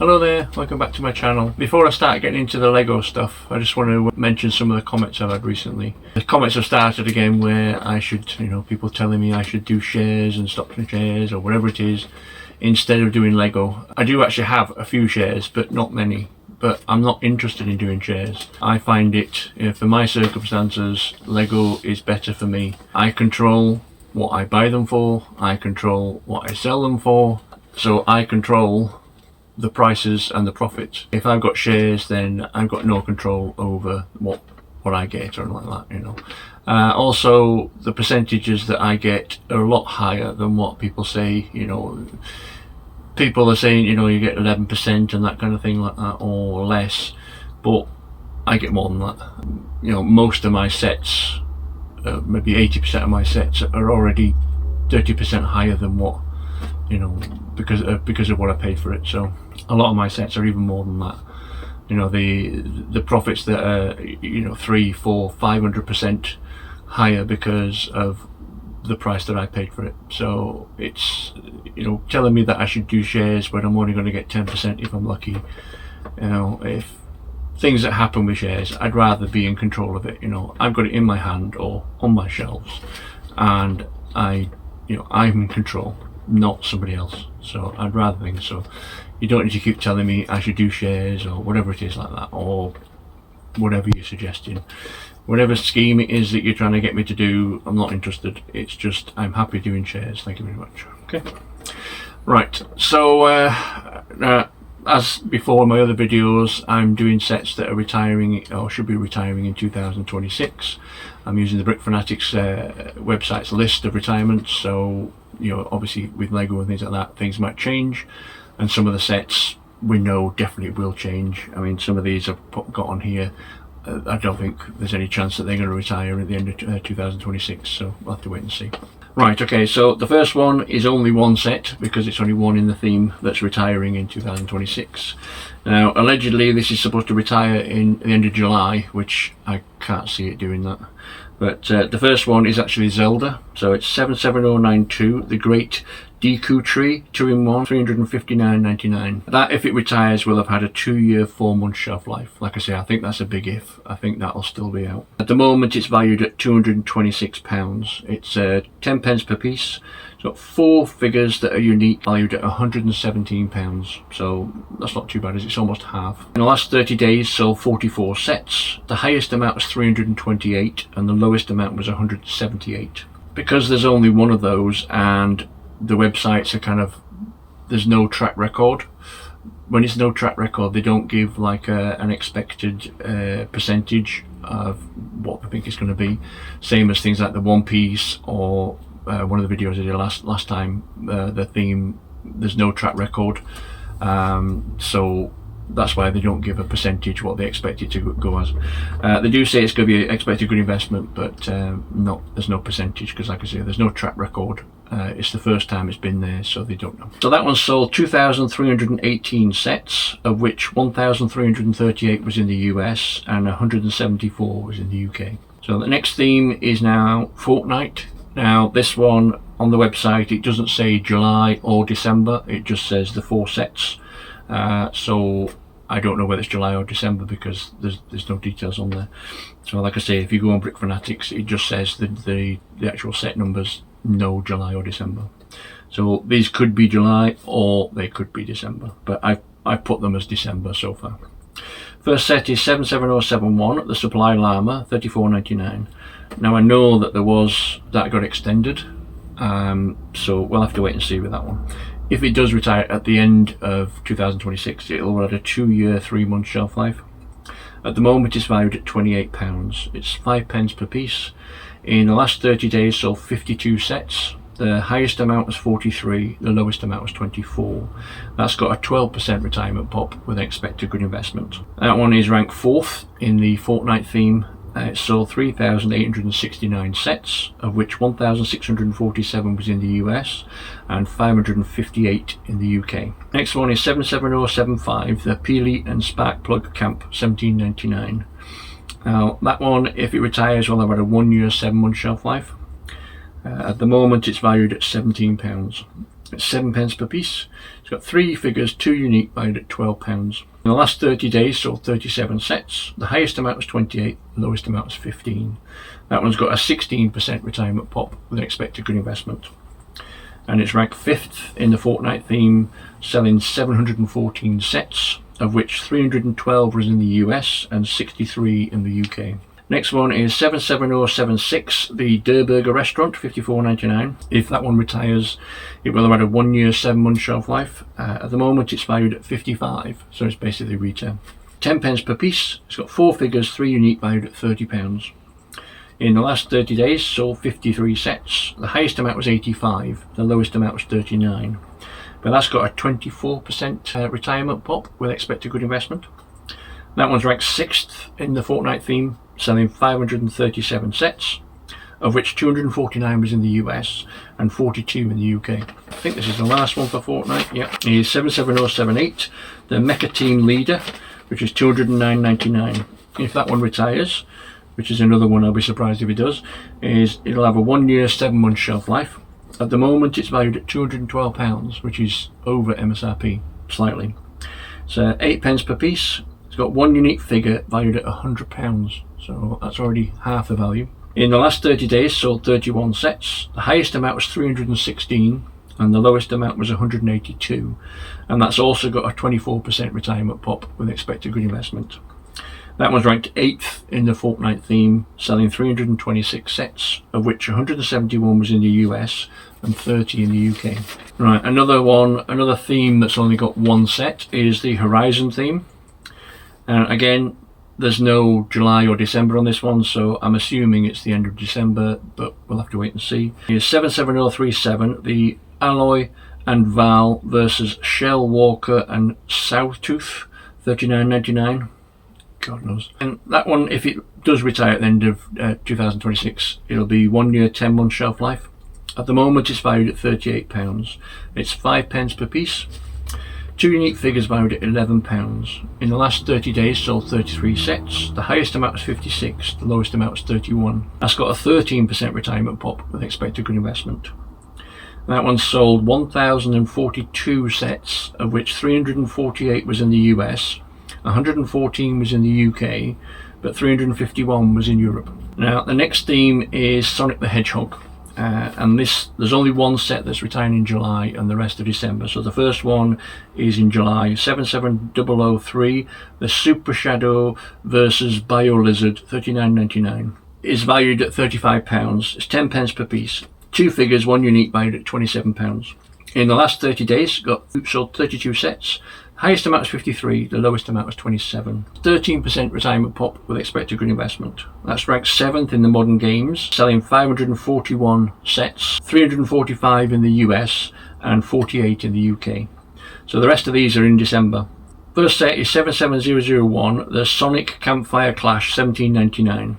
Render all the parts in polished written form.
Hello there, welcome back to my channel. Before I start getting into the Lego stuff, I just want to mention some of the comments I've had recently. The comments have started again where I should, people telling me I should do shares and stocks and shares or whatever it is instead of doing Lego. I do actually have a few shares, but not many. But I'm not interested in doing shares. I find it, for my circumstances, Lego is better for me. I control what I buy them for, I control what I sell them for, so I control the prices and the profits. If I've got shares, then I've got no control over what I get or like that, Also, the percentages that I get are a lot higher than what people say. People are saying, you get 11% and that kind of thing like that, or less, but I get more than that. Most of my sets, maybe 80% of my sets are already 30% higher than what, because of what I paid for it. So a lot of my sets are even more than that. The profits that are 300%, 400%, 500% higher because of the price that I paid for it. So it's telling me that I should do shares when I'm only going to get 10% if I'm lucky. If things that happen with shares, I'd rather be in control of it. I've got it in my hand or on my shelves, and I'm in control, not somebody else. So I'd rather think so. You don't need to keep telling me I should do shares or whatever it is like that, or whatever you're suggesting. Whatever scheme it is that you're trying to get me to do, I'm not interested. It's just I'm happy doing shares. Thank you very much. Okay. Right. So as before in my other videos, I'm doing sets that are retiring or should be retiring in 2026. I'm using the Brick Fanatics website's list of retirements. So obviously with Lego and things like that, things might change, and some of the sets we know definitely will change. I mean, some of these I've got on here. I don't think there's any chance that they're going to retire at the end of 2026, so we'll have to wait and see. Right, okay, so the first one is only one set because it's only one in the theme that's retiring in 2026. Now, allegedly this is supposed to retire in the end of July, which I can't see it doing that. But the first one is actually Zelda, so it's 77092, the Great Deku Tree, 2-in-1, 359.99. That, if it retires, will have had a 2-year, 4-month shelf life. Like I say, I think that's a big if. I think that'll still be out. At the moment, it's valued at £226. It's 10 pence per piece. It's got 4 figures that are unique, valued at £117. So that's not too bad, is it? It's almost half. In the last 30 days, sold 44 sets. The highest amount was 328, and the lowest amount was 178. Because there's only one of those, and the websites are there's no track record. When it's no track record, they don't give like an expected percentage of what they think it's going to be. Same as things like the One Piece or one of the videos I did last time, the theme, there's no track record. So that's why they don't give a percentage what they expect it to go as. They do say it's going to be expected good investment, but there's no percentage because, like I say, there's no track record. It's the first time it's been there, so they don't know. So that one sold 2,318 sets, of which 1,338 was in the US and 174 was in the UK. So the next theme is now Fortnite. Now this one on the website, it doesn't say July or December, it just says the 4 sets. So I don't know whether it's July or December because there's no details on there. So like I say, if you go on Brick Fanatics, it just says the actual set numbers, no July or December. So these could be July or they could be December, but I've put them as December so far. First set is 77071, the Supply Llama, $34.99. Now I know that that got extended, so we'll have to wait and see with that one. If it does retire at the end of 2026, it'll have a 2-year, 3-month shelf life. At the moment, it's valued at £28. It's 5 pence per piece. In the last 30 days, sold 52 sets. The highest amount was 43, the lowest amount was 24. That's got a 12% retirement pop with an expected good investment. That one is ranked 4th in the Fortnite theme. It sold 3,869 sets, of which 1,647 was in the US and 558 in the UK. Next one is 77075, the Peely and Spark Plug Camp, $17.99. Now that one, if it retires, will have had a 1-year, 7-month shelf life. At the moment it's valued at £17. It's 7p per piece. It's got 3 figures, 2 unique, valued at £12. In the last 30 days sold 37 sets. The highest amount was 28, the lowest amount was 15. That one's got a 16% retirement pop with an expected good investment. And it's ranked 5th in the fortnight theme, selling 714 sets, of which 312 was in the US and 63 in the UK. Next one is 77076, the Durburger restaurant, $54.99. If that one retires, it will have had a 1 year, 7 month shelf life. At the moment it's valued at 55, so it's basically retail. 10p per piece. It's got 4 figures, 3 unique, valued at £30. In the last 30 days sold 53 sets. The highest amount was 85, the lowest amount was 39. But that's got a 24% retirement pop with expected good investment. That one's ranked 6th in the fortnight theme, selling 537 sets, of which 249 was in the US and 42 in the UK. I think this is the last one for fortnight. Yep, is 77078, the Mecha Team Leader, which is $209.99. If that one retires, which is another one I'll be surprised if it does, it'll have a 1 year, 7 month shelf life. At the moment it's valued at £212, which is over MSRP slightly. So 8p per piece. It's got 1 unique figure valued at £100, so that's already half the value. In the last 30 days sold 31 sets. The highest amount was 316 and the lowest amount was 182, and that's also got a 24% retirement pop with expected good investment. That one's ranked 8th in the fortnight theme, selling 326 sets, of which 171 was in the US and 30 in the UK. Right, another theme that's only got 1 set is the Horizon theme. Again, there's no July or December on this one, so I'm assuming it's the end of December, but we'll have to wait and see. Here's 77037, the Alloy and Val versus Shell Walker and Sawtooth, $39.99. God knows. And that one, if it does retire at the end of 2026, it'll be 1 year, 10 month shelf life. At the moment it's valued at £38. It's 5p per piece. 2 unique figures valued at £11. In the last 30 days sold 33 sets. The highest amount was 56, the lowest amount was 31. That's got a 13% retirement pop with expected good investment. That one sold 1,042 sets, of which 348 was in the US, 114 was in the UK, but 351 was in Europe. Now the next theme is Sonic the Hedgehog, and there's only 1 set that's retiring in July and the rest of December. So the first one is in July, 77003, the Super Shadow versus Bio Lizard, $39.99. It's valued at £35. It's 10p per piece. 2 figures, 1 unique, valued at £27. In the last 30 days, sold 32 sets. Highest amount was 53, the lowest amount was 27. 13% retirement pop with expected good investment. That's ranked 7th in the modern games, selling 541 sets, 345 in the US and 48 in the UK. So the rest of these are in December. First set is 77001, the Sonic Campfire Clash, $17.99.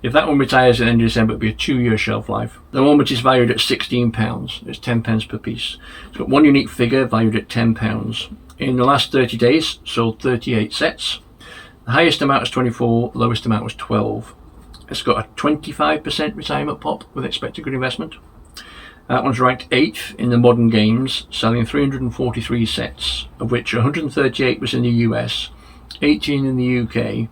If that one retires at the end of December, it'll be a 2 year shelf life. The moment is valued at £16. It's 10p per piece. It's got 1 unique figure valued at £10. In the last 30 days, sold 38 sets. The highest amount was 24, lowest amount was 12. It's got a 25% retirement pop with expected good investment. That one's ranked 8th in the modern games, selling 343 sets, of which 138 was in the US, 18 in the UK,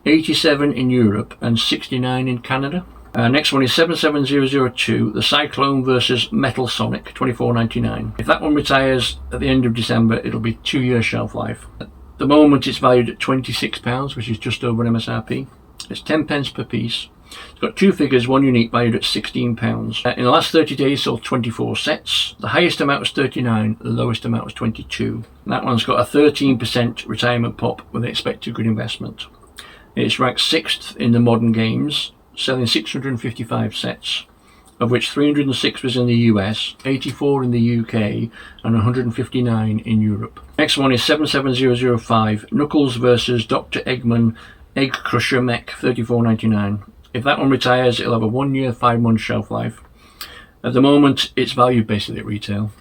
87 in Europe and 69 in Canada. Next one is 77002, the Cyclone versus Metal Sonic, $24.99. If that one retires at the end of December, it'll be 2 year shelf life. At the moment it's valued at £26, which is just over MSRP. It's 10p per piece. It's got 2 figures, 1 unique, valued at £16. In the last 30 days sold 24 sets. The highest amount was 39, the lowest amount was 22. That one's got a 13% retirement pop with expected good investment. It's ranked 6th in the modern games, selling 655 sets, of which 306 was in the US, 84 in the UK and 159 in Europe. Next one is 77005, Knuckles versus Dr. Eggman Egg Crusher Mech, $34.99. If that one retires, it'll have a 1 year, 5 month shelf life. At the moment, it's valued basically at retail.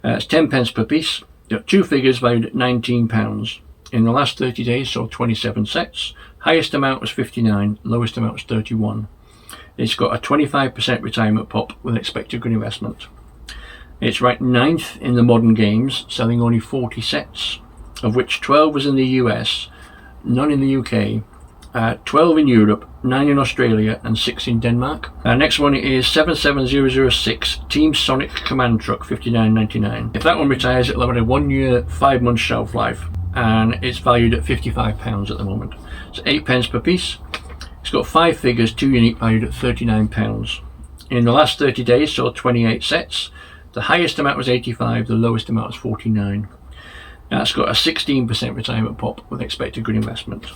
It's 10p per piece. You've got 2 figures valued at £19. In the last 30 days, sold 27 sets. Highest amount was 59, lowest amount was 31. It's got a 25% retirement pop with expected good investment. It's ranked 9th in the modern games, selling only 40 sets, of which 12 was in the US, none in the UK, 12 in Europe, 9 in Australia, and 6 in Denmark. Next one is 77006 Team Sonic Command Truck, $59.99. If that one retires, it'll have a 1 year, 5 month shelf life, and it's valued at £55 at the moment. It's 8 pence per piece. It's got 5 figures, 2 unique, valued at £39. In the last 30 days, sold 28 sets. The highest amount was 85, the lowest amount was 49. That's got a 16% retirement pop with expected good investment.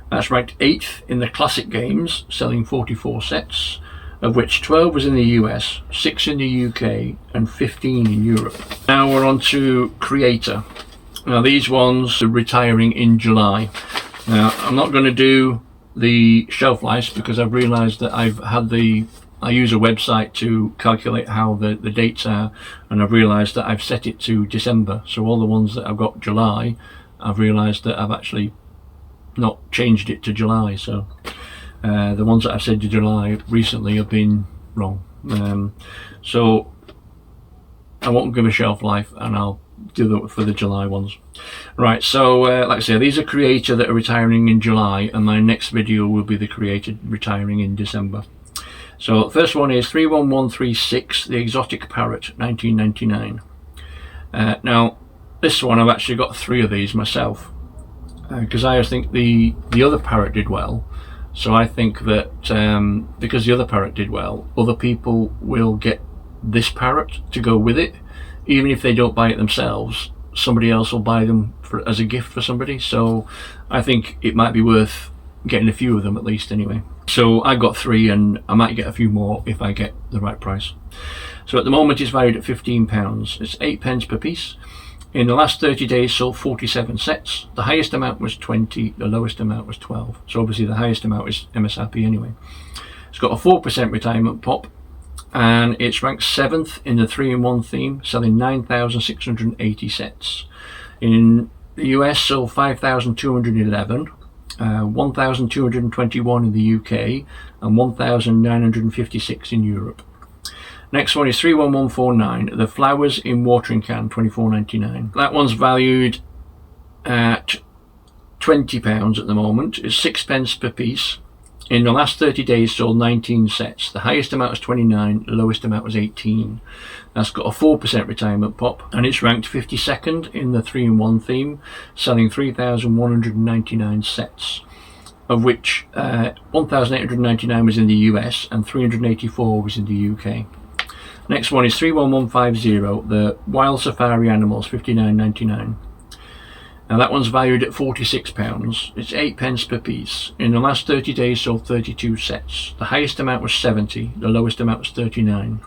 That's ranked 8th in the classic games, selling 44 sets, of which 12 was in the US, 6 in the UK, and 15 in Europe. Now we're on to Creator. Now these ones are retiring in July. Now I'm not going to do the shelf lives because I've realised that I use a website to calculate how the dates are, and I've realised that I've set it to December. So all the ones that I've got July, I've realised that I've actually not changed it to July. So the ones that I've said to July recently have been wrong. So I won't give a shelf life, and I'll do that for the July ones. Right, so like I say, these are Creator that are retiring in July, and my next video will be the Creator retiring in December. So first one is 31136, the Exotic Parrot, 1999. Now this one, I've actually got 3 of these myself, because I think the other parrot did well. So I think that because the other parrot did well, other people will get this parrot to go with it. Even if they don't buy it themselves, somebody else will buy them as a gift for somebody. So I think it might be worth getting a few of them at least anyway. So I've got 3, and I might get a few more if I get the right price. So at the moment it's valued at £15. It's 8 pence per piece. In the last 30 days sold 47 sets. The highest amount was 20, the lowest amount was 12. So obviously the highest amount is MSRP anyway. It's got a 4% retirement pop, and it's ranked 7th in the 3-in-1 theme, selling 9,680 sets. In the US sold 5,211. 1,221 in the UK, and 1,956 in Europe. Next one is 31149, the Flowers in Watering Can, $24.99. That one's valued at £20 at the moment. It's 6 pence per piece. In the last 30 days sold 19 sets. The highest amount was 29, the lowest amount was 18. That's got a 4% retirement pop, and it's ranked 52nd in the 3-in-1 theme, selling 3,199 sets, of which 1,899 was in the US and 384 was in the UK. Next one is 31150, the Wild Safari Animals, $59.99. Now that one's valued at £46. It's 8 pence per piece. In the last 30 days sold 32 sets. The highest amount was 70, the lowest amount was 39.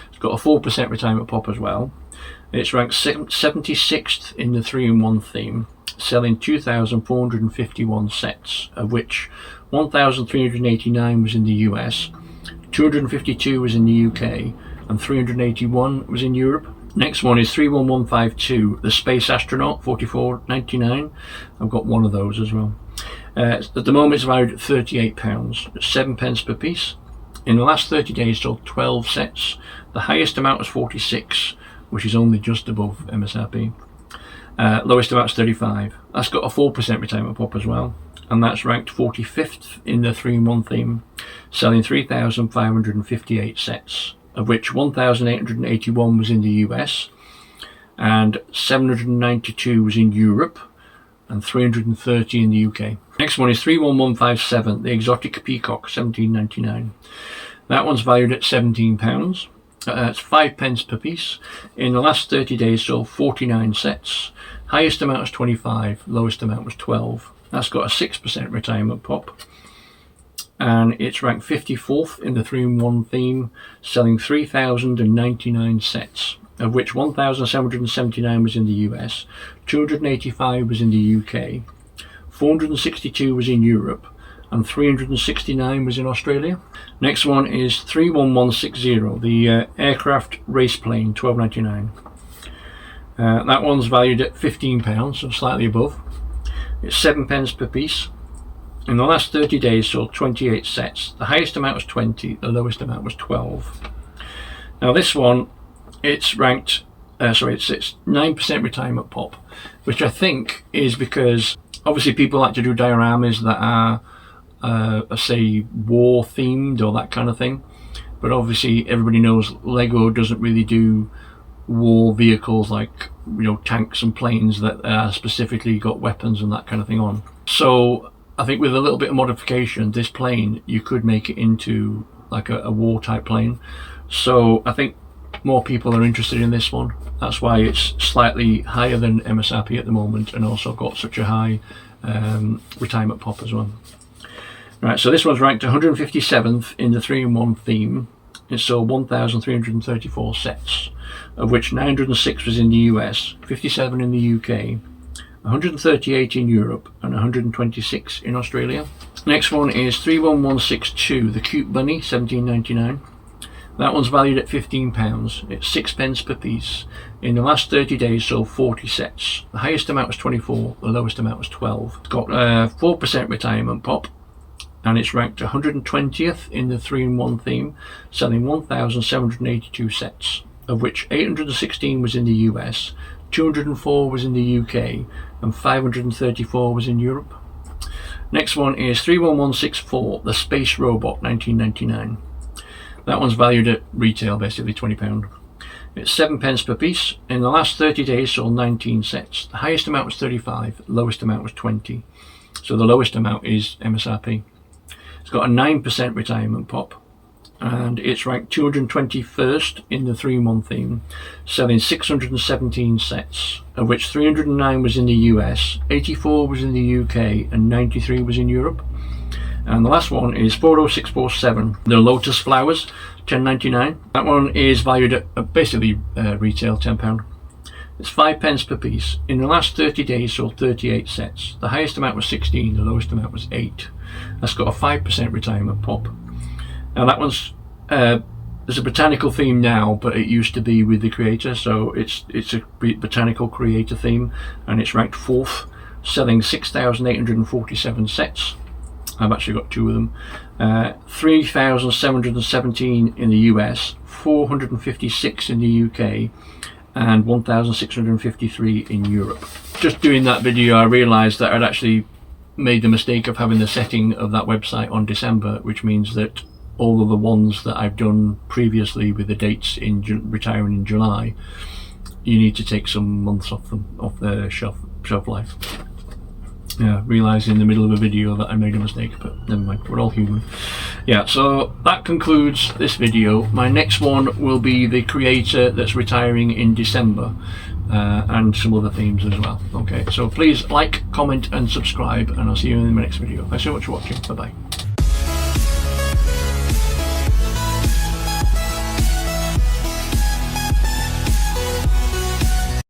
It's got a 4% retirement pop as well. It's ranked 76th in the 3-in-1 theme, selling 2,451 sets, of which 1,389 was in the US, 252 was in the UK, and 381 was in Europe. Next one is 31152, the Space Astronaut, $44.99. I've got one of those as well. At the moment it's valued at £38, it's 7 pence per piece. In the last 30 days sold 12 sets. The highest amount was 46, which is only just above MSRP. Lowest amount is 35. That's got a 4% retirement pop as well, and that's ranked 45th in the 3-in-1 theme, selling 3,558 sets, of which 1,881 was in the US, and 792 was in Europe, and 330 in the UK. Next one is 31157, the Exotic Peacock, $17.99. That one's valued at £17. It's 5 pence per piece. In the last 30 days sold 49 sets. Highest amount was 25, lowest amount was 12. That's got a 6% retirement pop, and it's ranked 54th in the 3-in-1 theme, selling 3,099 sets, of which 1,779 was in the US, 285 was in the UK, 462 was in Europe, and 369 was in Australia. Next one is 31160, the Aircraft Race Plane, $12.99. That one's valued at £15, so slightly above. It's 7 pence per piece. In the last 30 days sold 28 sets. The highest amount was 20, the lowest amount was 12. Now this one it's ranked, it's 9% retirement pop, which I think is because obviously people like to do dioramas that are, say, war themed or that kind of thing. But obviously everybody knows Lego doesn't really do war vehicles like, you know, tanks and planes that are specifically got weapons and that kind of thing on. So I think with a little bit of modification, this plane, you could make it into like a war type plane. So I think more people are interested in this one. That's why it's slightly higher than MSRP at the moment, and also got such a high retirement pop as well. Right, so this one's ranked 157th in the 3-in-1 theme. It sold 1,334 sets, of which 906 was in the US, 57 in the UK, 138 in Europe, and 126 in Australia. Next one is 31162, the Cute Bunny, 17.99. That one's valued at £15. It's 6p per piece. In the last 30 days sold 40 sets. The highest amount was 24, the lowest amount was 12. It's got 4% retirement pop, and it's ranked 120th in the 3-in-1 theme, selling 1,782 sets, of which 816 was in the US, 204 was in the UK, and 534 was in Europe. Next one is 31164, the Space Robot, 1999. That one's valued at retail, basically £20. It's 7p per piece. In the last 30 days sold 19 sets. The highest amount was 35, the lowest amount was 20. So the lowest amount is MSRP. It's got a 9% retirement pop, and it's ranked 221st in the 3-in-1 theme, selling 617 sets, of which 309 was in the US, 84 was in the UK, and 93 was in Europe. And the last one is 40647, the Lotus Flowers, $10.99. That one is valued at basically retail £10. It's 5p per piece. In the last 30 days sold 38 sets. The highest amount was 16, the lowest amount was 8. That's got a 5% retirement pop. Now that one's there's a botanical theme now, but it used to be with the creator, so it's a botanical creator theme, and it's ranked 4th, selling 6,847 sets. I've actually got 2 of them. 3,717 in the US, 456 in the UK, and 1,653 in Europe. Just doing that video, I realised that I'd actually made the mistake of having the setting of that website on December, which means that all of the ones that I've done previously with the dates in retiring in July, you need to take some months off them, off the shelf life. Yeah, realised in the middle of a video that I made a mistake, but never mind, we're all human. Yeah, so that concludes this video. My next one will be the creator that's retiring in December, and some other themes as well. Okay, so please like, comment and subscribe, and I'll see you in my next video. Thanks so much for watching. Bye bye.